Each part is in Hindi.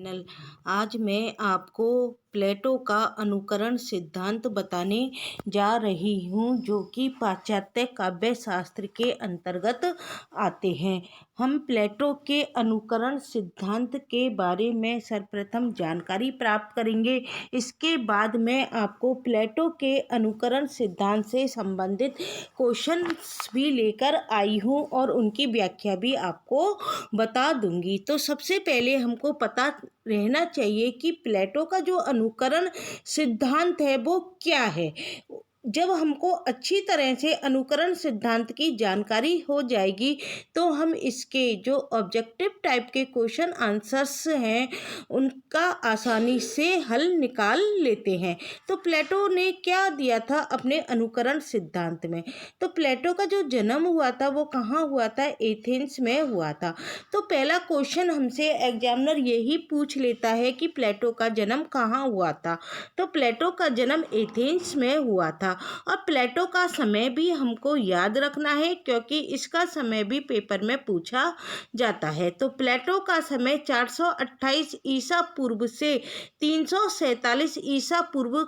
चैनल। आज मैं आपको प्लेटो का अनुकरण सिद्धांत बताने जा रही हूँ, जो कि पाश्चात्य काव्य शास्त्र के अंतर्गत आते हैं। हम प्लेटो के अनुकरण सिद्धांत के बारे में सर्वप्रथम जानकारी प्राप्त करेंगे। इसके बाद मैं आपको प्लेटो के अनुकरण सिद्धांत से संबंधित क्वेश्चंस भी लेकर आई हूँ और उनकी व्याख्या भी आपको बता दूंगी। तो सबसे पहले हमको पता रहना चाहिए कि प्लेटो का जो अनुकरण सिद्धांत है वो क्या है। जब हमको अच्छी तरह से अनुकरण सिद्धांत की जानकारी हो जाएगी तो हम इसके जो ऑब्जेक्टिव टाइप के क्वेश्चन आंसर्स हैं उनका आसानी से हल निकाल लेते हैं। तो प्लेटो ने क्या दिया था अपने अनुकरण सिद्धांत में? तो प्लेटो का जो जन्म हुआ था वो कहाँ हुआ था? एथेंस में हुआ था। तो पहला क्वेश्चन हमसे एग्जामिनर यही पूछ लेता है कि प्लेटो का जन्म कहाँ हुआ था। तो प्लेटो का जन्म एथेंस में हुआ था और प्लेटो का समय भी हमको याद रखना है, क्योंकि इसका समय भी पेपर में पूछा जाता है। तो प्लेटो का समय 428 ईसा पूर्व से 347 ईसा पूर्व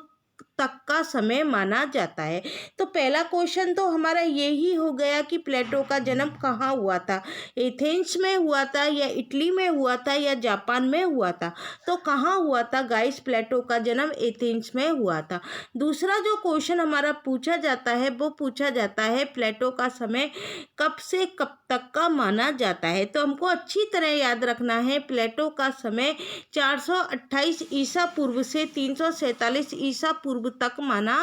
तक का समय माना जाता है। तो पहला क्वेश्चन तो हमारा यही हो गया कि प्लेटो का जन्म कहाँ हुआ था, एथेंस में हुआ था या इटली में हुआ था या जापान में हुआ था। तो कहाँ हुआ था गाइस? प्लेटो का जन्म एथेंस में हुआ था। दूसरा जो क्वेश्चन हमारा पूछा जाता है वो पूछा जाता है प्लेटो का समय कब से कब तक का माना जाता है। तो हमको अच्छी तरह याद रखना है, प्लेटो का समय 428 ईसा पूर्व से 347 ईसा पूर्व तक माना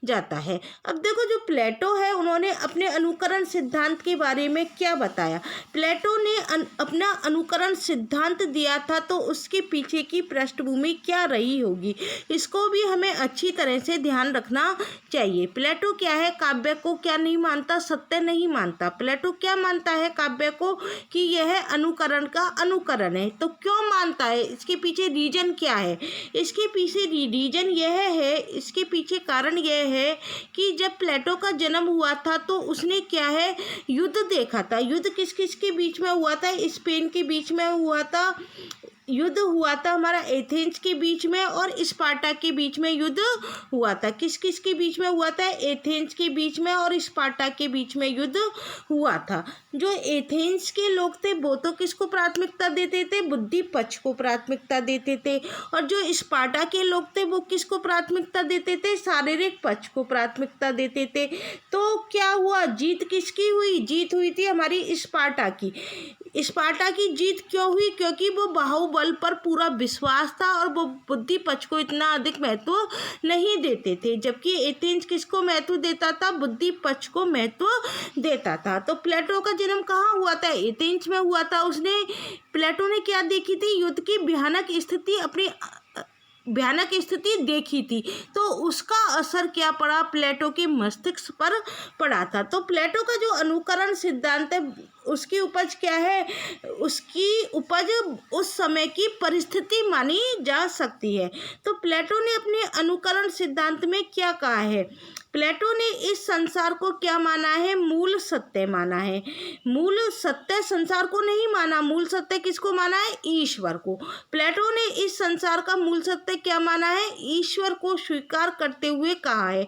जाता है। अब देखो, जो प्लेटो है उन्होंने अपने अनुकरण सिद्धांत के बारे में क्या बताया। प्लेटो ने अपना अनुकरण सिद्धांत दिया था, तो उसके पीछे की पृष्ठभूमि क्या रही होगी, इसको भी हमें अच्छी तरह से ध्यान रखना चाहिए। प्लेटो क्या है? काव्य को क्या नहीं मानता? सत्य नहीं मानता। प्लेटो क्या मानता है काव्य को? कि यह अनुकरण का अनुकरण है। तो क्यों मानता है? इसके पीछे रीजन क्या है? इसके पीछे रीजन यह है, इसके पीछे कारण यह है कि जब प्लेटो का जन्म हुआ था तो उसने क्या है, युद्ध देखा था। युद्ध किस किस के बीच में हुआ था? स्पेन के बीच में हुआ था। युद्ध हुआ था हमारा एथेंस के बीच में और स्पार्टा के बीच में युद्ध हुआ था। किस किस के बीच में हुआ था? एथेंस के बीच में और स्पार्टा के बीच में युद्ध हुआ था। जो एथेंस के लोग थे वो तो किसको प्राथमिकता देते थे? बुद्धि पक्ष को प्राथमिकता देते थे। और जो स्पार्टा के लोग थे वो किसको प्राथमिकता देते थे? शारीरिक पक्ष को प्राथमिकता देते थे। तो क्या हुआ? जीत किसकी हुई? जीत हुई थी हमारी स्पार्टा की। स्पार्टा की जीत क्यों हुई? क्योंकि वो बाहुबल पर पूरा विश्वास था और वो बुद्धि पक्ष को इतना अधिक महत्व नहीं देते थे, जबकि एथेंस किसको महत्व देता था? बुद्धि पक्ष को महत्व देता था। तो प्लेटो का जन्म कहाँ हुआ था? एथेंस में हुआ था। प्लेटो ने क्या देखी थी? युद्ध की भयानक स्थिति देखी थी। तो उसका असर क्या पड़ा? प्लेटो के मस्तिष्क पर पड़ा था। तो प्लेटो का जो अनुकरण सिद्धांत है उसकी उपज क्या है? उसकी उपज उस समय की परिस्थिति मानी जा सकती है। तो प्लेटो ने अपने अनुकरण सिद्धांत में क्या कहा है? प्लेटो ने इस संसार को क्या माना है? मूल सत्य माना है। मूल सत्य संसार को नहीं माना। मूल सत्य किसको माना है? ईश्वर को। प्लेटो ने इस संसार का मूल सत्य क्या माना है? ईश्वर को स्वीकार करते हुए कहा है।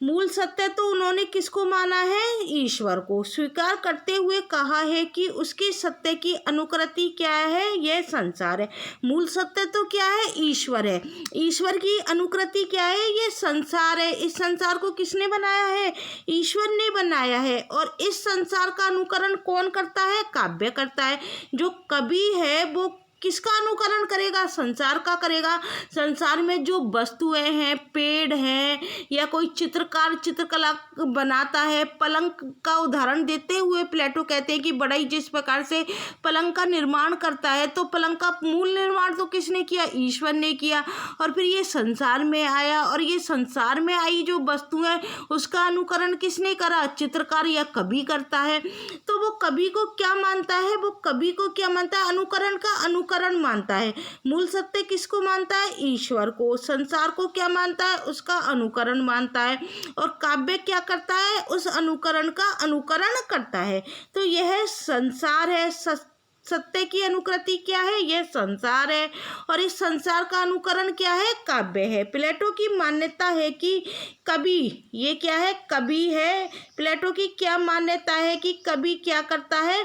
मूल सत्य तो उन्होंने किसको माना है? ईश्वर को। स्वीकार करते हुए कहा है कि उसकी सत्य की अनुकृति क्या है? यह संसार है। मूल सत्य तो क्या है? ईश्वर है। ईश्वर की अनुकृति क्या है? यह संसार है। इस संसार को किसने बनाया है? ईश्वर ने बनाया है। और इस संसार का अनुकरण कौन करता है? काव्य करता है। जो कवि है वो किसका अनुकरण करेगा? संसार का करेगा। संसार में जो वस्तुएं हैं, पेड़ हैं या कोई चित्रकार चित्रकला बनाता है, पलंग का उदाहरण देते हुए प्लेटो कहते हैं कि बढ़ई जिस प्रकार से पलंग का निर्माण करता है, तो पलंग का मूल निर्माण तो किसने किया? ईश्वर ने किया। और फिर ये संसार में आया और ये संसार में आई जो वस्तुएं उसका अनुकरण किसने करा? चित्रकार या कवि करता है। तो वो कवि को क्या मानता है? वो कवि को क्या मानता है? अनुकरण का अनुकरण मानता है। मूल सत्य किसको मानता है? ईश्वर को। संसार को क्या मानता है? उसका अनुकरण मानता है। और काव्य क्या करता है? उस अनुकरण का अनुकरण करता है। तो यह संसार है। सत्य की अनुकृति क्या है? यह संसार है, और इस संसार का अनुकरण क्या है? काव्य है। प्लेटो की मान्यता है कि कवि, ये क्या है? कवि है। प्लेटो की क्या मान्यता है कि कवि क्या करता है?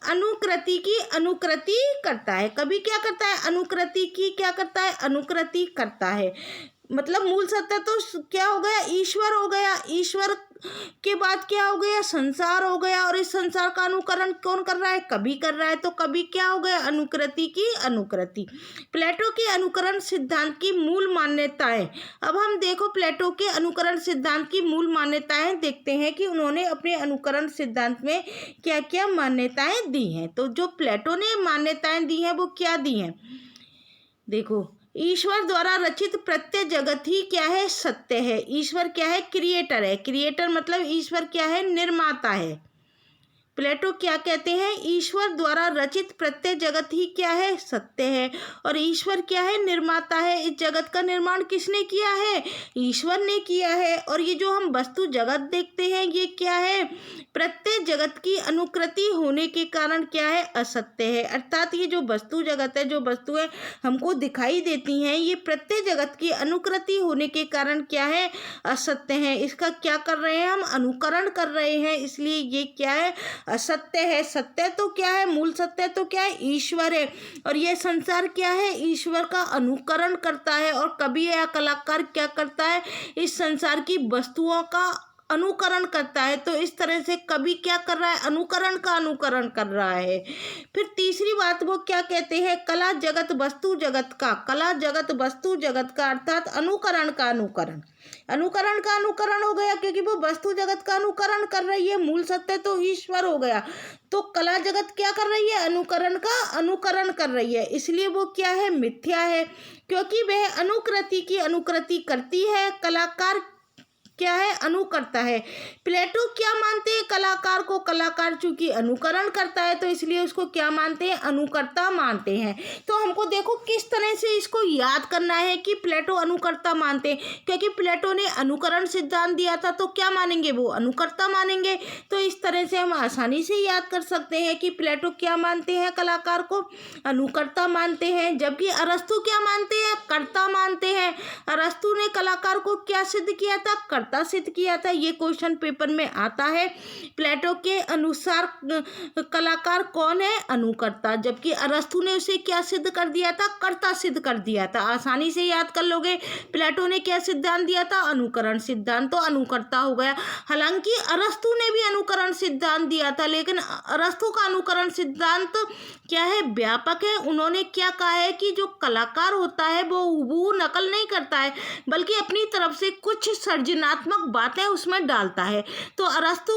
अनुकृति की अनुकृति करता है। कवि क्या करता है? अनुकृति की क्या करता है? अनुकृति करता है। मतलब मूल सत्य तो क्या हो गया? ईश्वर हो गया। ईश्वर के बाद क्या हो गया? संसार हो गया, और इस संसार का अनुकरण कौन कर रहा है? कवि कर रहा है। तो कवि क्या हो गया? अनुकृति की अनुकृति। प्लेटो के अनुकरण सिद्धांत की मूल मान्यताएं। अब हम देखो प्लेटो के अनुकरण सिद्धांत की मूल मान्यताएं देखते हैं कि उन्होंने अपने अनुकरण सिद्धांत में क्या क्या मान्यताएं दी हैं। तो जो प्लेटो ने मान्यताएं दी हैं वो क्या दी हैं? देखो, ईश्वर द्वारा रचित प्रत्येक जगत ही क्या है? सत्य है। ईश्वर क्या है? क्रिएटर है। क्रिएटर मतलब ईश्वर क्या है? निर्माता है। प्लेटो क्या कहते हैं? ईश्वर द्वारा रचित प्रत्येक जगत ही क्या है? सत्य है। और ईश्वर क्या है? निर्माता है। इस जगत का निर्माण किसने किया है? ईश्वर ने किया है। और ये जो हम वस्तु जगत देखते हैं ये क्या है? प्रत्येक जगत की अनुकृति होने के कारण क्या है? असत्य है। अर्थात ये जो वस्तु जगत है, जो वस्तुएं हमको दिखाई देती हैं, ये प्रत्येक जगत की अनुकृति होने के कारण क्या है? असत्य है। इसका क्या कर रहे हैं? हम अनुकरण कर रहे हैं, इसलिए ये क्या है? असत्य है। सत्य तो क्या है? मूल सत्य तो क्या है? ईश्वर है। और यह संसार क्या है? ईश्वर का अनुकरण करता है। और कवि या कलाकार क्या करता है? इस संसार की वस्तुओं का अनुकरण करता है। तो इस तरह से कवि क्या कर रहा है? अनुकरण का अनुकरण कर रहा है। फिर तीसरी बात वो क्या कहते हैं? कला जगत वस्तु जगत का, कला जगत वस्तु जगत का अर्थात अनुकरण का अनुकरण। अनुकरण का अनुकरण हो गया क्योंकि वो वस्तु जगत का अनुकरण कर रही है। मूल सत्य तो ईश्वर हो गया। तो कला जगत क्या कर रही है? अनुकरण का अनुकरण कर रही है, इसलिए वो क्या है? मिथ्या है, क्योंकि वह अनुकृति की अनुकृति करती है। कलाकार क्या है? अनुकर्ता है। प्लेटो क्या मानते हैं कलाकार को? कलाकार चूंकि अनुकरण करता है तो इसलिए उसको क्या मानते हैं? अनुकर्ता मानते हैं। तो हमको देखो किस तरह से इसको याद करना है कि प्लेटो अनुकर्ता मानते हैं, क्योंकि प्लेटो ने अनुकरण सिद्धांत दिया था तो क्या मानेंगे? वो अनुकर्ता मानेंगे। तो इस तरह से हम आसानी से याद कर सकते हैं कि प्लेटो क्या मानते हैं? कलाकार को अनुकर्ता मानते हैं। जबकि अरस्तु क्या मानते हैं? कर्ता मानते हैं। अरस्तु ने कलाकार को क्या सिद्ध किया था? कर्ता सिद्ध किया था। ये क्वेश्चन पेपर में आता है। प्लेटो के अनुसार कलाकार कौन है? अनुकर्ता। जबकि अरस्तु ने उसे क्या सिद्ध कर दिया था? कर्ता सिद्ध कर दिया था। आसानी से याद कर लोगे। प्लेटो ने क्या सिद्धांत दिया था? अनुकरण सिद्धांत, तो अनुकर्ता हो गया। हालांकि अरस्तु ने भी अनुकरण सिद्धांत दिया था, लेकिन अरस्तु का अनुकरण सिद्धांत क्या है? व्यापक है। उन्होंने क्या कहा है कि जो कलाकार होता है वो नकल नहीं करता है, बल्कि अपनी तरफ से कुछ सृजनात्मक बातें उसमें डालता है। तो अरस्तु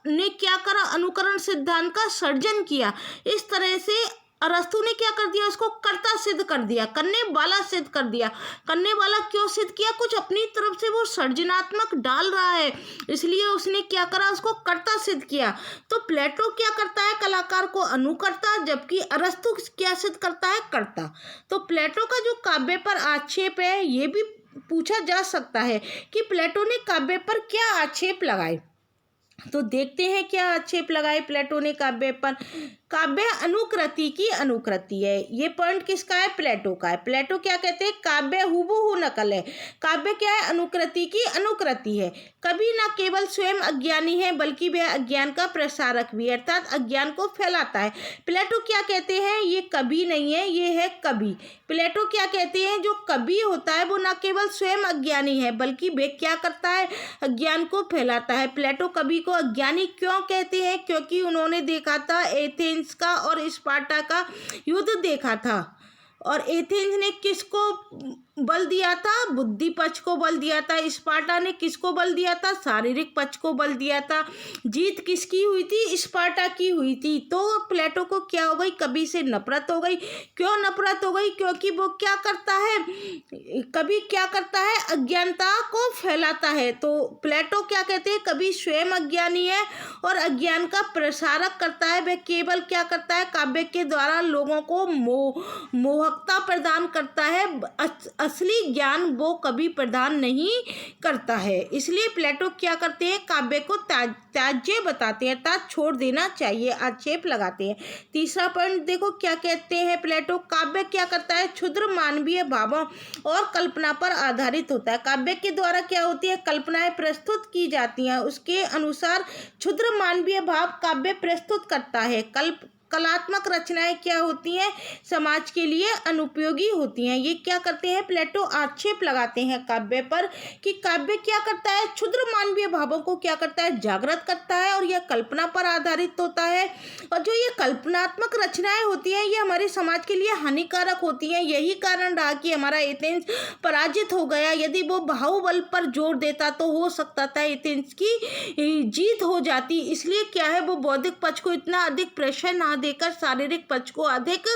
ने क्या करा? अनुकरण सिद्धांत का सर्जन किया। इस तरह से अरस्तु ने क्या कर दिया? उसको कर्ता सिद्ध कर दिया, करने वाला सिद्ध कर दिया। करने वाला क्यों सिद्ध किया? कुछ अपनी तरफ से वो सृजनात्मक डाल रहा है, इसलिए उसने क्या करा? उसको कर्ता सिद्ध किया। तो प्लेटो क्या करता है? कलाकार को अनुकर्ता, जबकि अरस्तु क्या सिद्ध करता है? कर्ता। तो प्लेटो का जो काव्य पर आक्षेप है, ये भी पूछा जा सकता है कि प्लेटो ने काव्य पर क्या आक्षेप लगाए। तो देखते हैं क्या आक्षेप लगाए प्लेटो ने काव्य पर। काव्य अनुकृति की अनुकृति है। ये पॉइंट किसका है? प्लेटो का है। प्लेटो क्या कहते हैं? काव्य हूबहू नकल है। काव्य क्या है? अनुकृति की अनुकृति है। कवि न केवल स्वयं अज्ञानी है बल्कि वह अज्ञान का प्रसारक भी है, अर्थात अज्ञान को फैलाता है। प्लेटो क्या कहते हैं? ये कवि नहीं है, ये है कवि। प्लेटो क्या कहते हैं? जो कवि होता है वो न केवल स्वयं अज्ञानी है बल्कि वह क्या करता है? अज्ञान को फैलाता है। प्लेटो कवि को अज्ञानी क्यों कहते हैं? क्योंकि उन्होंने देखा था एथेंस का और स्पार्टा का युद्ध देखा था। और एथेंस ने किसको बल दिया था? बुद्धि पक्ष को बल दिया था। स्पार्टा ने किसको बल दिया था? शारीरिक पक्ष को बल दिया था। जीत किसकी हुई थी? स्पार्टा की हुई थी। तो प्लेटो को क्या हो गई? कवि से नफरत हो गई। क्यों नफरत हो गई? क्योंकि वो क्या करता है? कवि क्या करता है? अज्ञानता को फैलाता है। तो प्लेटो क्या कहते हैं? कवि स्वयं अज्ञानी है और अज्ञान का प्रसारक करता है। वह केवल क्या करता है? काव्य के द्वारा लोगों को मोहक वक्ता प्रदान करता है, असली ज्ञान वो कभी प्रदान नहीं करता है। इसलिए प्लेटो क्या करते हैं, काव्य को त्याज्य बताते हैं, ताज छोड़ देना चाहिए, आक्षेप लगाते हैं। तीसरा पॉइंट देखो क्या कहते हैं प्लेटो, काव्य क्या करता है, क्षुद्र मानवीय भावों और कल्पना पर आधारित होता है। काव्य के द्वारा क्या होती है, कल्पनाएं प्रस्तुत की जाती हैं, उसके अनुसार क्षुद्र मानवीय भाव काव्य प्रस्तुत करता है। कलात्मक रचनाएं क्या होती हैं, समाज के लिए अनुपयोगी होती हैं। ये क्या करते हैं, प्लेटो आक्षेप लगाते हैं काव्य पर कि काव्य क्या करता है, क्षुद्र मानवीय भावों को क्या करता है, जागृत करता है और यह कल्पना पर आधारित होता है। और जो ये कल्पनात्मक रचनाएं होती हैं ये हमारे समाज के लिए हानिकारक होती हैं। यही कारण रहा कि हमारा एथेंस पराजित हो गया। यदि वो बाहुबल पर जोर देता तो हो सकता था एथेंस की जीत हो जाती। इसलिए क्या है, वो बौद्धिक पक्ष को इतना अधिक प्रेशर ना देकर शारीरिक पक्ष को अधिक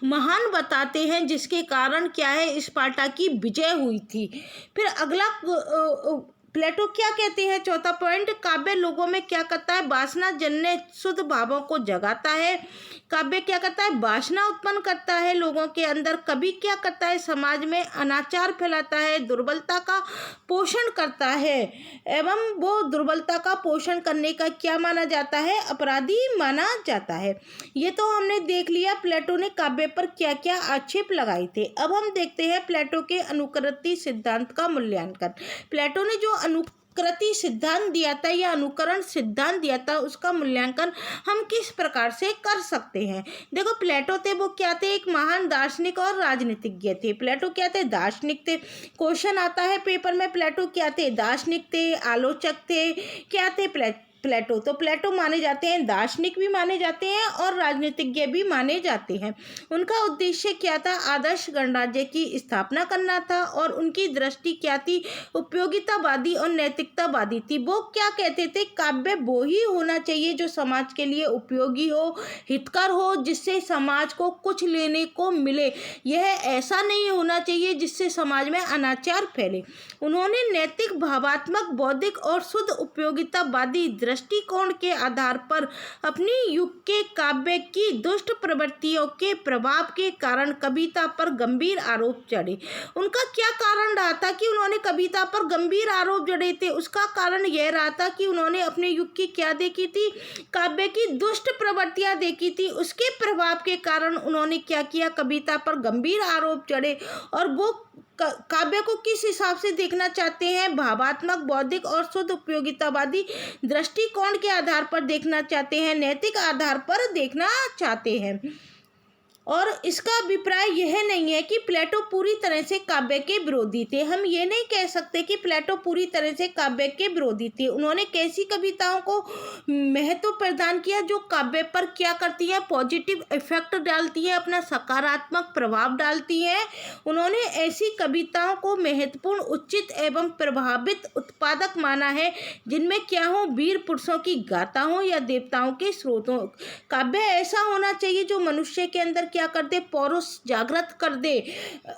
महान बताते हैं, जिसके कारण क्या है, स्पार्टा की विजय हुई थी। फिर अगला प्लेटो क्या कहते हैं, चौथा पॉइंट, काव्य लोगों में क्या करता है, वासना जन्य शुद्ध भावों को जगाता है। काव्य क्या करता है, वासना उत्पन्न करता है लोगों के अंदर। कवि क्या करता है, समाज में अनाचार फैलाता है, दुर्बलता का पोषण करता है, एवं वो दुर्बलता का पोषण करने का क्या माना जाता है, अपराधी माना जाता है। ये तो हमने देख लिया प्लेटो ने काव्य पर क्या क्या आक्षेप लगाए थे। अब हम देखते हैं प्लेटो के अनुकृति सिद्धांत का मूल्यांकन। प्लेटो ने जो अनुकृति सिद्धांत दिया था या अनुकरण सिद्धांत दिया था, उसका मूल्यांकन हम किस प्रकार से कर सकते हैं। देखो प्लेटो थे, वो क्या थे, एक महान दार्शनिक और राजनीतिज्ञ थे। प्लेटो क्या थे, दार्शनिक थे। क्वेश्चन आता है पेपर में, प्लेटो क्या थे, दार्शनिक थे, आलोचक थे, क्या थे प्लेटो। तो प्लेटो माने जाते हैं, दार्शनिक भी माने जाते हैं और राजनीतिज्ञ भी माने जाते हैं। उनका उद्देश्य क्या था, आदर्श गणराज्य की स्थापना करना था और उनकी दृष्टि क्या थी, उपयोगितावादी और नैतिकतावादी थी। वो क्या कहते थे, काव्य वो ही होना चाहिए जो समाज के लिए उपयोगी हो, हितकर हो, जिससे समाज को कुछ लेने को मिले। यह ऐसा नहीं होना चाहिए जिससे समाज में अनाचार फैले। उन्होंने नैतिक, भावात्मक, बौद्धिक और शुद्ध उपयोगितावादी दृष्टिकोण के आधार पर अपनी युग के काव्य की दुष्ट प्रवृत्तियों के प्रभाव के कारण कविता पर गंभीर आरोप चढ़े। उनका क्या कारण रहा था कि उन्होंने कविता पर गंभीर आरोप जड़े थे, उसका कारण यह रहा था कि उन्होंने अपने युग की क्या देखी थी, काव्य की दुष्ट प्रवृत्तियां देखी थी। उसके प्रभाव के कारण उन्होंने क्या किया, कविता पर गंभीर आरोप चढ़े और वो काव्य को किस हिसाब से देखना चाहते हैं, भावात्मक, बौद्धिक और शुद्ध उपयोगितावादी दृष्टिकोण के आधार पर देखना चाहते हैं, नैतिक आधार पर देखना चाहते हैं। और इसका अभिप्राय यह नहीं है कि प्लेटो पूरी तरह से काव्य के विरोधी थे। हम ये नहीं कह सकते कि प्लेटो पूरी तरह से काव्य के विरोधी थे। उन्होंने कैसी कविताओं को महत्व प्रदान किया जो काव्य पर क्या करती है, पॉजिटिव इफेक्ट डालती है, अपना सकारात्मक प्रभाव डालती है। उन्होंने ऐसी कविताओं को महत्वपूर्ण, उचित एवं प्रभावित, उत्पादक माना है जिनमें क्या हो, वीर पुरुषों की गाथा हो या देवताओं के स्रोतों। काव्य ऐसा होना चाहिए जो मनुष्य के अंदर क्या कर दे, पौरुष जागृत कर दे,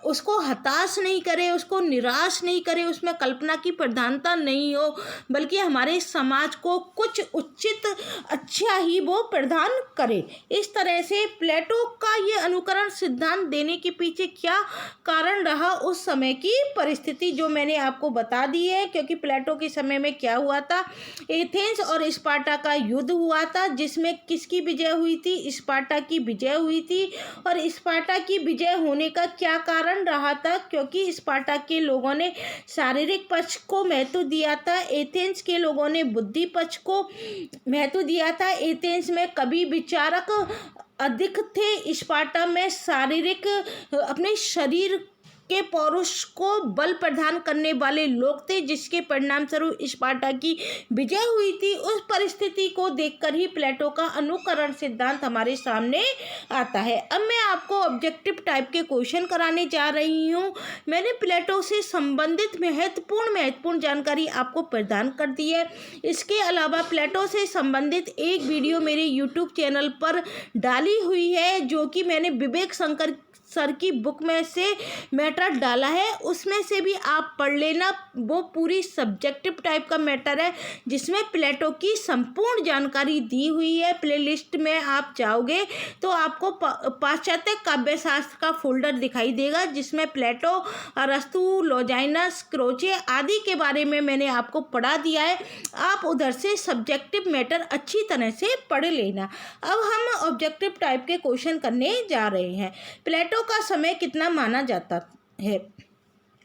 उसको हताश नहीं करे, उसको निराश नहीं करे, उसमें कल्पना की प्रधानता नहीं हो, बल्कि हमारे समाज को कुछ उचित अच्छा ही वो प्रदान करे। इस तरह से प्लेटो का ये अनुकरण सिद्धांत देने के पीछे क्या कारण रहा, उस समय की परिस्थिति जो मैंने आपको बता दी है। क्योंकि प्लेटो के समय में क्या हुआ था, एथेंस और स्पार्टा का युद्ध हुआ था, जिसमें किसकी विजय हुई थी, स्पार्टा की विजय हुई थी। और स्पार्टा की विजय होने का क्या कारण रहा था, क्योंकि स्पार्टा के लोगों ने शारीरिक पक्ष को महत्व दिया था, एथेंस के लोगों ने बुद्धि पक्ष को महत्व दिया था। एथेंस में कवि विचारक अधिक थे, स्पार्टा में शारीरिक, अपने शरीर के पौरुष को बल प्रदान करने वाले लोग थे, जिसके परिणाम स्वरूप स्पार्टा की विजय हुई थी। उस परिस्थिति को देखकर ही प्लेटो का अनुकरण सिद्धांत हमारे सामने आता है। अब मैं आपको ऑब्जेक्टिव टाइप के क्वेश्चन कराने जा रही हूँ। मैंने प्लेटो से संबंधित महत्वपूर्ण जानकारी आपको प्रदान कर दी है। इसके अलावा प्लेटो से संबंधित एक वीडियो मेरे यूट्यूब चैनल पर डाली हुई है, जो कि मैंने विवेक शंकर सर की बुक में से मैटर डाला है, उसमें से भी आप पढ़ लेना। वो पूरी सब्जेक्टिव टाइप का मैटर है जिसमें प्लेटो की संपूर्ण जानकारी दी हुई है। प्लेलिस्ट में आप जाओगे तो आपको पाश्चात्य काव्यशास्त्र का फोल्डर दिखाई देगा जिसमें प्लेटो, अरस्तु, लॉन्जाइनस, क्रोचे आदि के बारे में मैंने आपको पढ़ा दिया है। आप उधर से सब्जेक्टिव मैटर अच्छी तरह से पढ़ लेना। अब हम ऑब्जेक्टिव टाइप के क्वेश्चन करने जा रहे हैं। प्लेटो का समय कितना माना जाता है?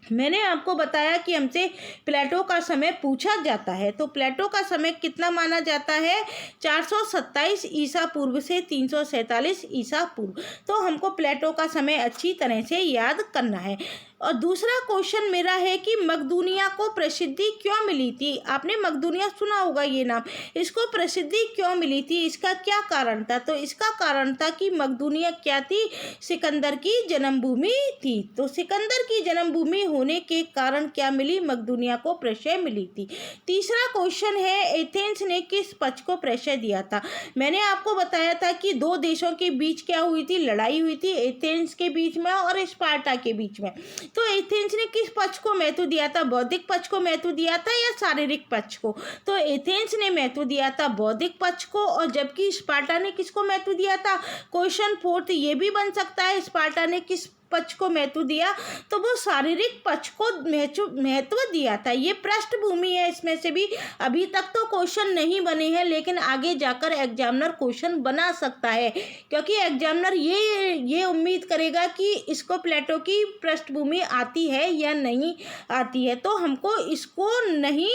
मैंने आपको बताया कि हमसे प्लेटो का समय पूछा जाता है, तो प्लेटो का समय कितना माना जाता है? 427 ईसा पूर्व से 347 ईसा पूर्व। तो हमको प्लेटो का समय अच्छी तरह से याद करना है। और दूसरा क्वेश्चन मेरा है कि मकदूनिया को प्रसिद्धि क्यों मिली थी? आपने मकदूनिया सुना होगा ये नाम। इसको प्रसिद्धि क्यों मिली थी? इसका क्या कारण था? तो इसका कारण था कि मकदूनिया क्या थी? सिकंदर की जन्मभूमि थी। तो सिकंदर की जन्मभूमि होने के कारण क्या मिली? मकदूनिया को प्रशय मिली थी। तीसरा क्वेश्चन है, एथेंस ने किस पक्ष को प्रशय दिया था? मैंने आपको बताया था कि दो देशों के बीच क्या हुई थी? लड़ाई हुई थी, एथेंस के बीच में और स्पार्टा के बीच में। तो एथेंस ने किस पक्ष को महत्व दिया था? बौद्धिक पक्ष को महत्व दिया था या शारीरिक पक्ष को? तो एथेंस ने महत्व दिया था बौद्धिक पक्ष को, और जबकि स्पार्टा ने किसको महत्व दिया था? क्वेश्चन फोर्थ ये भी बन सकता है, स्पार्टा ने किस पक्ष को महत्व दिया? तो वो शारीरिक पक्ष को महत्व दिया था। ये पृष्ठभूमि है, इसमें से भी अभी तक तो क्वेश्चन नहीं बने हैं, लेकिन आगे जाकर एग्जामिनर क्वेश्चन बना सकता है, क्योंकि एग्जामिनर ये उम्मीद करेगा कि इसको प्लेटो की पृष्ठभूमि आती है या नहीं आती है, तो हमको इसको नहीं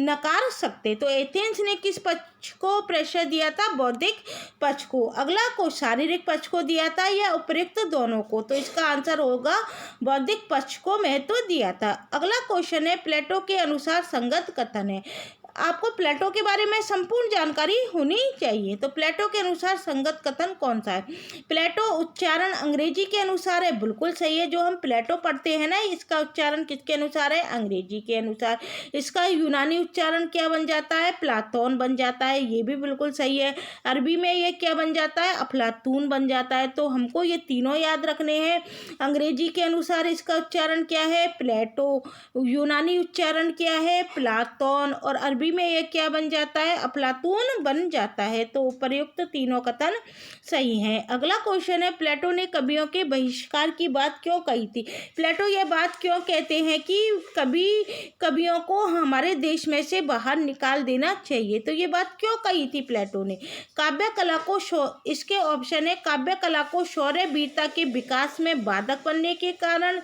नकार सकते। तो एथेंस ने किस पक्ष को प्रशय दिया था? बौद्धिक पक्ष को। अगला को शारीरिक पक्ष को दिया था या उपयुक्त दोनों को? तो इसका आंसर होगा बौद्धिक पक्ष को महत्व दिया था। अगला क्वेश्चन है, प्लेटो के अनुसार संगत कथन है। आपको प्लेटो के बारे में संपूर्ण जानकारी होनी चाहिए। तो प्लेटो के अनुसार संगत कथन कौन सा है? प्लेटो उच्चारण अंग्रेजी के अनुसार है, बिल्कुल सही है। जो हम प्लेटो पढ़ते हैं ना, इसका उच्चारण किसके अनुसार है? अंग्रेजी के अनुसार। इसका यूनानी उच्चारण क्या बन जाता है? प्लाटोन बन जाता है, ये भी बिल्कुल सही है। अरबी में ये क्या बन जाता है? अफलातून बन जाता है। तो हमको ये तीनों याद रखने हैं। अंग्रेजी के अनुसार इसका उच्चारण क्या है? प्लेटो। यूनानी उच्चारण क्या है? प्लाटोन। और अरबी में ये क्या बन जाता है? अफलातून बन जाता है। तो उपर्युक्त तीनों कथन सही हैं। अगला क्वेश्चन है, प्लेटो ने कवियों के बहिष्कार की बात क्यों कही थी? प्लेटो ये बात क्यों कहते हैं कि कवियों को हमारे देश में से बाहर निकाल देना चाहिए? तो ये बात क्यों कही थी प्लेटो ने? काव्य कला को इसके ऑप्शन है, काव्य कला को शौर्य वीरता के विकास में बाधक बनने के कारण।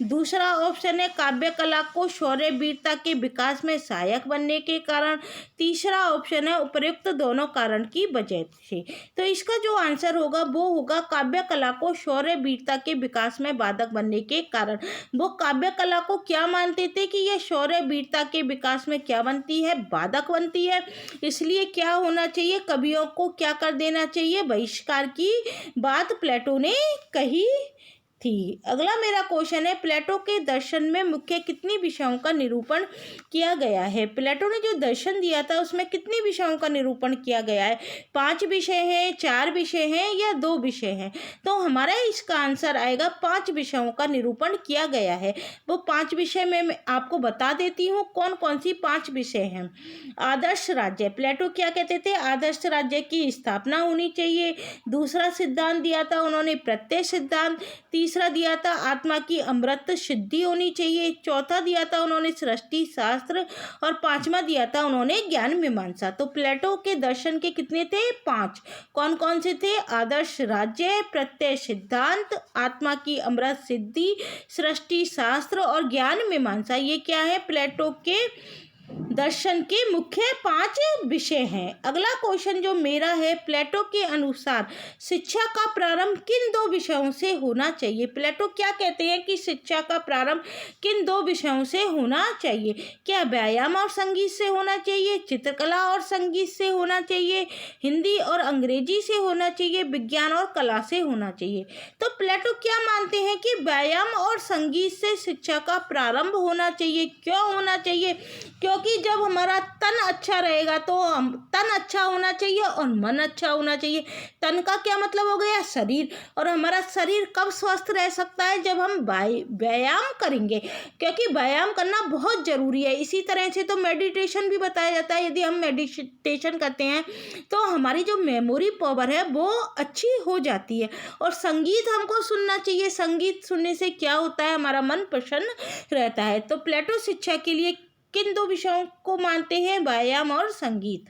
दूसरा ऑप्शन है, काव्य कला को शौर्य वीरता के विकास में सहायक बनने के कारण। तीसरा ऑप्शन है, उपयुक्त दोनों कारण की वजह से। तो इसका जो आंसर होगा वो होगा काव्य कला को शौर्य वीरता के विकास में बाधक बनने के कारण। वो काव्य कला को क्या मानते थे कि यह शौर्य वीरता के विकास में क्या बनती है? बाधक बनती है। इसलिए क्या होना चाहिए? कवियों को क्या कर देना चाहिए? बहिष्कार की बात प्लेटो ने कही थी। अगला मेरा क्वेश्चन है, प्लेटो के दर्शन में मुख्य कितनी विषयों का निरूपण किया गया है? प्लेटो ने जो दर्शन दिया था उसमें कितनी विषयों का निरूपण किया गया है? 5 विषय हैं, 4 विषय हैं या 2 विषय हैं? तो हमारा इसका आंसर आएगा 5 विषयों का निरूपण किया गया है। वो 5 विषय मैं आपको बता देती हूँ कौन कौन सी 5 विषय हैं। आदर्श राज्य, प्लेटो क्या कहते थे? आदर्श राज्य की स्थापना होनी चाहिए। दूसरा सिद्धांत दिया था उन्होंने प्रत्यय सिद्धांत। तीसरा दिया था आत्मा की अमृत सिद्धि होनी चाहिए। चौथा दिया था उन्होंने सृष्टि शास्त्र। और 5वां दिया था उन्होंने ज्ञान मीमांसा। तो प्लेटो के दर्शन के कितने थे? 5। कौन कौन से थे? आदर्श राज्य, प्रत्यय सिद्धांत, आत्मा की अमृत सिद्धि, सृष्टि शास्त्र और ज्ञान मीमांसा। ये क्या है? प्लेटो के दर्शन के मुख्य 5 विषय हैं। अगला क्वेश्चन जो मेरा है, प्लेटो के अनुसार शिक्षा का प्रारंभ किन 2 विषयों से होना चाहिए? प्लेटो क्या कहते हैं कि शिक्षा का प्रारंभ किन 2 विषयों से होना चाहिए? क्या व्यायाम और संगीत से होना चाहिए? चित्रकला और संगीत से होना चाहिए? हिंदी और अंग्रेजी से होना चाहिए? विज्ञान और कला से होना चाहिए? तो प्लेटो क्या मानते हैं कि व्यायाम और संगीत से शिक्षा का प्रारंभ होना चाहिए। क्यों होना चाहिए? क्योंकि क्योंकि जब हमारा तन अच्छा रहेगा तो हम तन अच्छा होना चाहिए और मन अच्छा होना चाहिए। तन का क्या मतलब हो गया? शरीर। और हमारा शरीर कब स्वस्थ रह सकता है? जब हम व्यायाम करेंगे, क्योंकि व्यायाम करना बहुत ज़रूरी है। इसी तरह से तो मेडिटेशन भी बताया जाता है। यदि हम मेडिटेशन करते हैं तो हमारी जो मेमोरी पावर है वो अच्छी हो जाती है। और संगीत हमको सुनना चाहिए। संगीत सुनने से क्या होता है? हमारा मन प्रसन्न रहता है। तो प्लेटो शिक्षा के लिए किन दो विषयों को मानते हैं? व्यायाम और संगीत।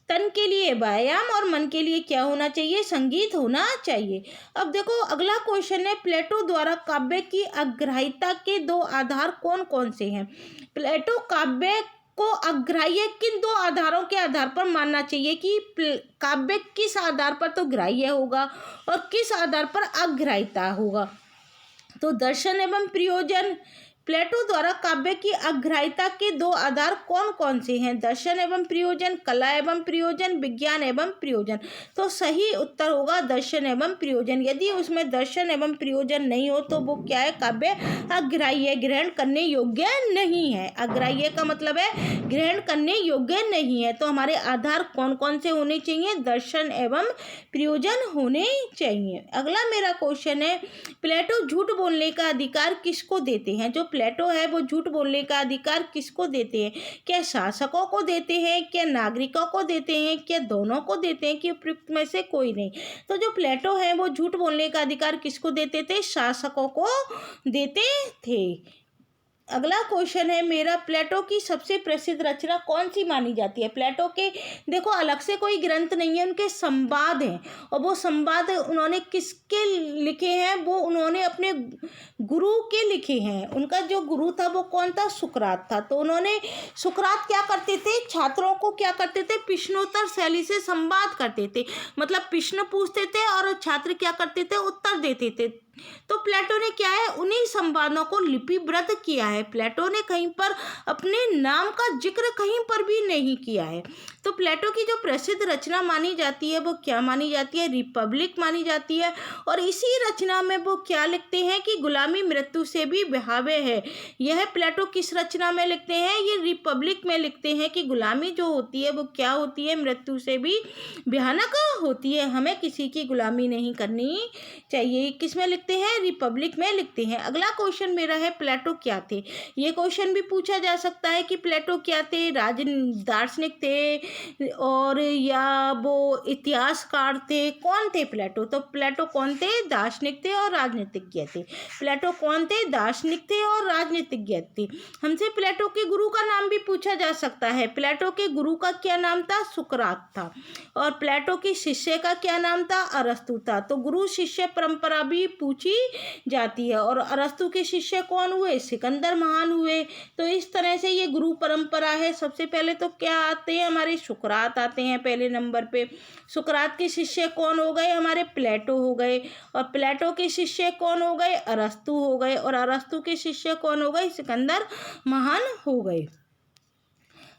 तन के लिए व्यायाम और मन के लिए क्या होना चाहिए? संगीत होना चाहिए। अब देखो अगला क्वेश्चन है, प्लेटो द्वारा काव्य की अग्राह्यता के दो आधार कौन कौन से हैं? प्लेटो काव्य को अग्राह्य किन दो आधारों के आधार पर मानना चाहिए कि काव्य किस आधार पर तो ग्राह्य होगा और किस आधार पर अग्राह्यता होगा? तो दर्शन एवं प्रयोजन। प्लेटो द्वारा काव्य की अग्राह्यता के दो आधार कौन कौन से हैं? दर्शन एवं प्रयोजन, कला एवं प्रयोजन, विज्ञान एवं प्रयोजन। तो सही उत्तर होगा दर्शन एवं प्रयोजन। यदि उसमें दर्शन एवं प्रयोजन नहीं हो तो वो क्या है? काव्य अग्राह्य, ग्रहण करने योग्य नहीं है। अग्राह्य का मतलब है ग्रहण करने योग्य नहीं है। तो हमारे आधार कौन कौन से होने चाहिए? दर्शन एवं प्रयोजन होने चाहिए। अगला मेरा क्वेश्चन है, प्लेटो झूठ बोलने का अधिकार किसको देते हैं? जो प्लेटो है वो झूठ बोलने का अधिकार किसको देते हैं? क्या शासकों को देते हैं, क्या नागरिकों को देते हैं, क्या दोनों को देते हैं, कि उपयुक्त में से कोई नहीं? तो जो प्लेटो है वो झूठ बोलने का अधिकार किसको देते थे? शासकों को देते थे। अगला क्वेश्चन है मेरा, प्लेटो की सबसे प्रसिद्ध रचना कौन सी मानी जाती है? प्लेटो के देखो अलग से कोई ग्रंथ नहीं है, उनके संवाद हैं। और वो संवाद उन्होंने किसके लिखे हैं? वो उन्होंने अपने गुरु के लिखे हैं। उनका जो गुरु था वो कौन था? सुकरात था। तो उन्होंने सुकरात क्या करते थे? छात्रों को क्या करते थे? प्रश्नोत्तर शैली से संवाद करते थे। मतलब प्रश्न पूछते थे और छात्र क्या करते थे? उत्तर देते थे। तो प्लेटो ने क्या है? उन्हीं संवादों को लिपिबद्ध किया है। प्लेटो ने कहीं पर अपने नाम का जिक्र कहीं पर भी नहीं किया है। तो प्लेटो की जो प्रसिद्ध रचना मानी जाती है वो क्या मानी जाती है? रिपब्लिक मानी जाती है। और इसी रचना में वो क्या लिखते हैं कि गुलामी मृत्यु से भी भयावह है। यह प्लेटो किस रचना में लिखते हैं? ये रिपब्लिक में लिखते हैं कि गुलामी जो होती है वो क्या होती है? मृत्यु से भी भयानक होती है। हमें किसी की गुलामी नहीं करनी चाहिए। किस में लिखते हैं? रिपब्लिक में लिखते हैं। अगला क्वेश्चन मेरा है, प्लेटो क्या थे? ये क्वेश्चन भी पूछा जा सकता है कि प्लेटो क्या थे? दार्शनिक थे और या वो इतिहासकार थे? कौन थे प्लेटो? तो प्लेटो कौन थे? दार्शनिक थे और राजनीतिज्ञ थे। प्लेटो कौन थे? दार्शनिक थे और राजनीतिज्ञ थे। हमसे प्लेटो के गुरु का नाम भी पूछा जा सकता है। प्लेटो के गुरु का क्या नाम था? सुकरात था। और प्लेटो के शिष्य का क्या नाम था? अरस्तु था। तो गुरु शिष्य परंपरा भी पूछी जाती है। और अरस्तु के शिष्य कौन हुए? सिकंदर महान हुए। तो इस तरह से ये गुरु परंपरा है। सबसे पहले तो क्या आते हैं? हमारे सुकरात आते हैं पहले नंबर पे। सुकरात के शिष्य कौन हो गए? हमारे प्लेटो हो गए। और प्लेटो के शिष्य कौन हो गए? अरस्तु हो गए। और अरस्तु के शिष्य कौन हो गए? सिकंदर महान हो गए।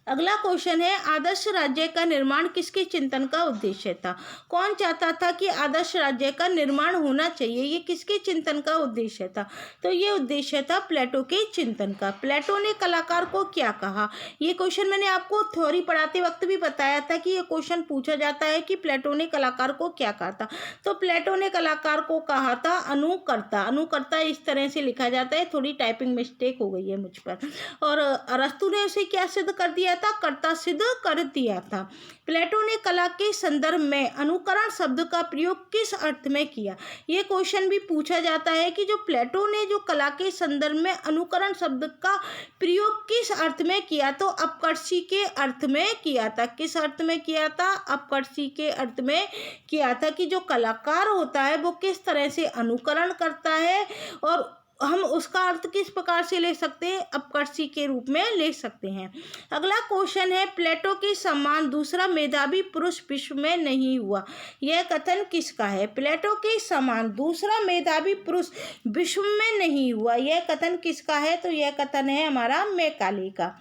अगला क्वेश्चन है, आदर्श राज्य का निर्माण किसके चिंतन का उद्देश्य था? कौन चाहता था कि आदर्श राज्य का निर्माण होना चाहिए? ये किसके चिंतन का उद्देश्य था? तो ये उद्देश्य था प्लेटो के चिंतन का। प्लेटो ने कलाकार को क्या कहा? ये क्वेश्चन मैंने आपको थ्योरी पढ़ाते वक्त भी बताया था कि ये क्वेश्चन पूछा जाता है कि प्लेटो ने कलाकार को क्या कहा था। तो प्लेटो ने कलाकार को कहा था अनुकर्ता। अनुकर्ता इस तरह से लिखा जाता है, थोड़ी टाइपिंग मिस्टेक हो गई है मुझ पर। और अरस्तु ने उसे क्या सिद्ध कर दिया था? कर्ता सिद्ध कर दिया था। प्लेटो ने कला के संदर्भ में अनुकरण शब्द का प्रयोग किस अर्थ में किया? ये क्वेश्चन भी पूछा जाता है कि जो प्लेटो ने जो कला के संदर्भ में अनुकरण शब्द का प्रयोग किस अर्थ में किया? तो अपकर्षी के अर्थ में किया था। किस अर्थ में किया था? अपकर्षी के अर्थ में किया था कि जो कलाकार होता है वो किस तरह से अनुकरण करता है और हम उसका अर्थ किस प्रकार से ले सकते हैं? अपकर्षी के रूप में ले सकते हैं। अगला क्वेश्चन है, प्लेटो के समान दूसरा मेधावी पुरुष विश्व में नहीं हुआ। यह कथन किसका है? प्लेटो के समान दूसरा मेधावी पुरुष विश्व में नहीं हुआ, यह कथन किसका है? तो यह कथन है हमारा मैकाले का।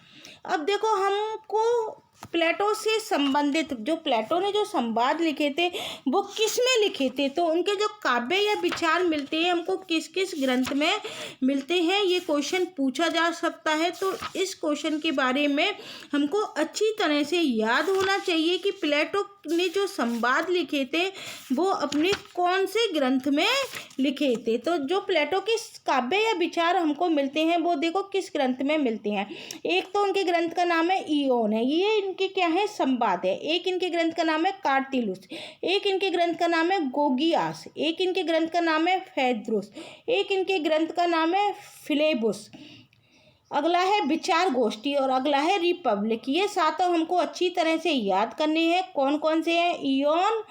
अब देखो हमको प्लेटो से संबंधित जो प्लेटो ने जो संवाद लिखे थे वो किस में लिखे थे, तो उनके जो काव्य या विचार मिलते हैं हमको किस किस ग्रंथ में मिलते हैं, ये क्वेश्चन पूछा जा सकता है। तो इस क्वेश्चन के बारे में हमको अच्छी तरह से याद होना चाहिए कि प्लेटो ने जो संवाद लिखे थे वो अपने कौन से ग्रंथ में लिखे थे। तो जो प्लेटो के काव्य या विचार हमको मिलते हैं वो देखो किस ग्रंथ में मिलते हैं। एक तो उनके ग्रंथ का नाम है इयोन है, ये इनके क्या है संवाद है। एक इनके ग्रंथ का नाम है कार्टिलुस, एक इनके ग्रंथ का नाम है गोगियास, एक इनके ग्रंथ का नाम है फेद्रुस, एक इनके ग्रंथ का नाम है फिलेबुस, अगला है विचार गोष्ठी और अगला है रिपब्लिक। ये सातों हमको अच्छी तरह से याद करने हैं। कौन कौन से हैं? इयोन,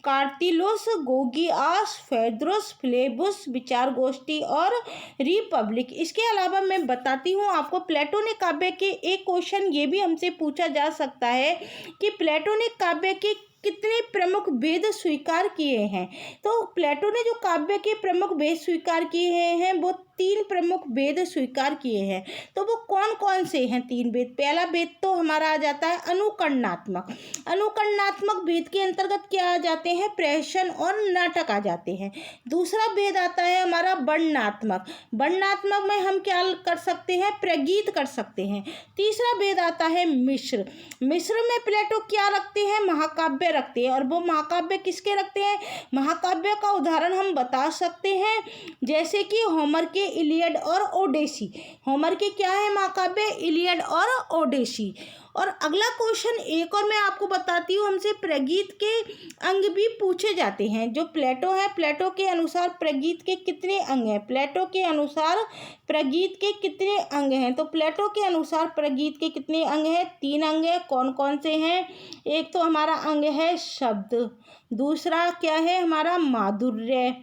कार्टिलुस, गोगियास, फेद्रुस, फिलेबुस, विचार गोष्ठी और रिपब्लिक। इसके अलावा मैं बताती हूँ आपको, प्लेटो ने काव्य के एक क्वेश्चन ये भी हमसे पूछा जा सकता है कि प्लेटो ने काव्य के कितने प्रमुख भेद स्वीकार किए हैं। तो प्लेटो ने जो काव्य के प्रमुख भेद स्वीकार किए हैं वो 3 प्रमुख भेद स्वीकार किए हैं। तो वो कौन कौन से हैं 3 भेद? पहला भेद तो हमारा आ जाता है अनुकरणात्मक। अनुकरणात्मक भेद के अंतर्गत क्या आ जाते हैं? प्रहसन और नाटक आ जाते हैं। दूसरा भेद आता है हमारा वर्णनात्मक। वर्णनात्मक में हम क्या कर सकते हैं? प्रगीत कर सकते हैं। तीसरा भेद आता है मिश्र। मिश्र में प्लेटो क्या रखते हैं? महाकाव्य रखते हैं। और वो महाकाव्य किसके रखते हैं? महाकाव्य का उदाहरण हम बता सकते हैं जैसे कि होमर के इलियड और ओडेसी। होमर के क्या है महाकाव्य? इलियड और ओडेसी। और अगला क्वेश्चन एक और मैं आपको बताती हूँ, हमसे प्रगीत के अंग भी पूछे जाते हैं। जो प्लेटो है, प्लेटो के अनुसार प्रगीत के कितने अंग हैं? प्लेटो के अनुसार प्रगीत के कितने अंग हैं? तो प्लेटो के अनुसार प्रगीत के कितने अंग हैं? 3 अंग हैं। कौन कौन से हैं? एक तो हमारा अंग है शब्द, दूसरा क्या है हमारा माधुर्य,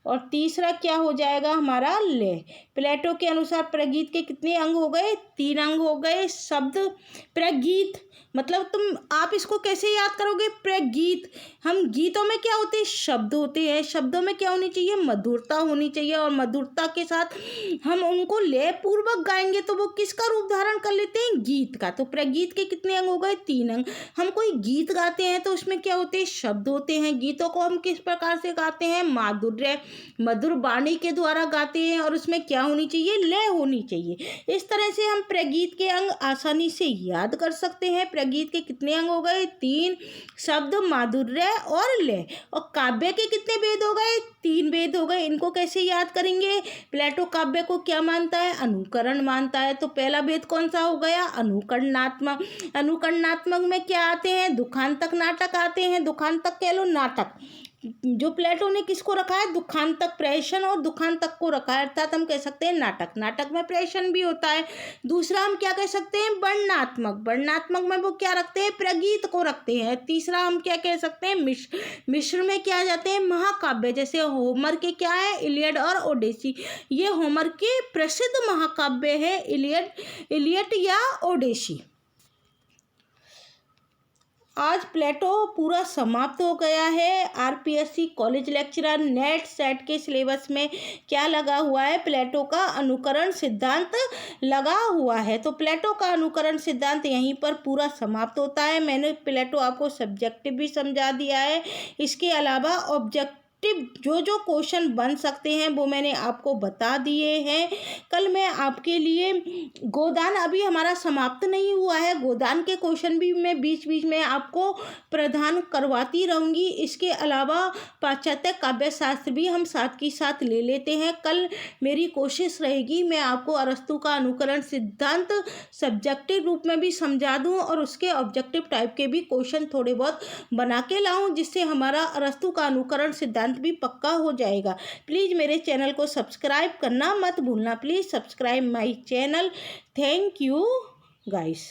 और तीसरा क्या हो जाएगा हमारा लय। प्लेटो के अनुसार प्रगीत के कितने अंग हो गए? 3 अंग हो गए। शब्द, प्रगीत मतलब आप इसको कैसे याद करोगे? प्रगीत, हम गीतों में क्या होते हैं? शब्द होते हैं। शब्दों में क्या होनी चाहिए? मधुरता होनी चाहिए, और मधुरता के साथ हम उनको लय पूर्वक गाएंगे तो वो किसका रूप धारण कर लेते हैं? गीत का। तो प्रगीत के कितने अंग हो गए? 3 अंग। हम कोई गीत गाते हैं तो उसमें क्या होते हैं? शब्द होते हैं। गीतों को हम किस प्रकार से गाते हैं? माधुर्य, मधुर वाणी के द्वारा गाते हैं, और उसमें क्या होनी चाहिए? लय होनी चाहिए। इस तरह से हम प्रगीत के अंग आसानी से याद कर सकते हैं। प्रगीत के कितने अंग हो गए? 3, शब्द, माधुर्य और लय। और काव्य के कितने भेद हो गए? 3 भेद हो गए। इनको कैसे याद करेंगे? प्लेटो काव्य को क्या मानता है? अनुकरण मानता है। तो पहला भेद कौन सा हो गया? अनुकरणात्मक। अनुकरणात्मक में क्या आते हैं? दुखांतक नाटक आते हैं। दुखांतक कह लो नाटक। जो प्लेटो ने किसको रखा है? दुखांतक, प्रहसन और दुखांतक को रखा है, अर्थात हम कह सकते हैं नाटक। नाटक में प्रहसन भी होता है। दूसरा हम क्या कह सकते हैं? वर्णनात्मक। वर्णनात्मक में वो क्या रखते हैं? प्रगीत को रखते हैं। तीसरा हम क्या कह सकते हैं? मिश्र। मिश्र में क्या आ जाते हैं? महाकाव्य। जैसे होमर के क्या है? इलियड और ओडेसी। ये होमर के प्रसिद्ध महाकाव्य है, इलियड या ओडेसी। आज प्लेटो पूरा समाप्त हो गया है। RPSC college lecturer net set के सिलेबस में क्या लगा हुआ है? प्लेटो का अनुकरण सिद्धांत लगा हुआ है। तो प्लेटो का अनुकरण सिद्धांत यहीं पर पूरा समाप्त होता है। मैंने प्लेटो आपको सब्जेक्टिव भी समझा दिया है। इसके अलावा ऑब्जेक्टिव जो क्वेश्चन बन सकते हैं वो मैंने आपको बता दिए हैं। कल मैं आपके लिए गोदान, अभी हमारा समाप्त नहीं हुआ है, गोदान के क्वेश्चन भी मैं बीच बीच में आपको प्रदान करवाती रहूँगी। इसके अलावा पाश्चात्य काव्य शास्त्र भी हम साथ की साथ ले लेते हैं। कल मेरी कोशिश रहेगी मैं आपको अरस्तु का अनुकरण सिद्धांत सब्जेक्टिव रूप में भी समझा दूँ और उसके ऑब्जेक्टिव टाइप के भी क्वेश्चन थोड़े बहुत बना के लाऊँ, जिससे हमारा अरस्तु का अनुकरण सिद्धांत भी पक्का हो जाएगा। प्लीज़ मेरे चैनल को सब्सक्राइब करना मत भूलना। Please subscribe my channel. Thank you guys.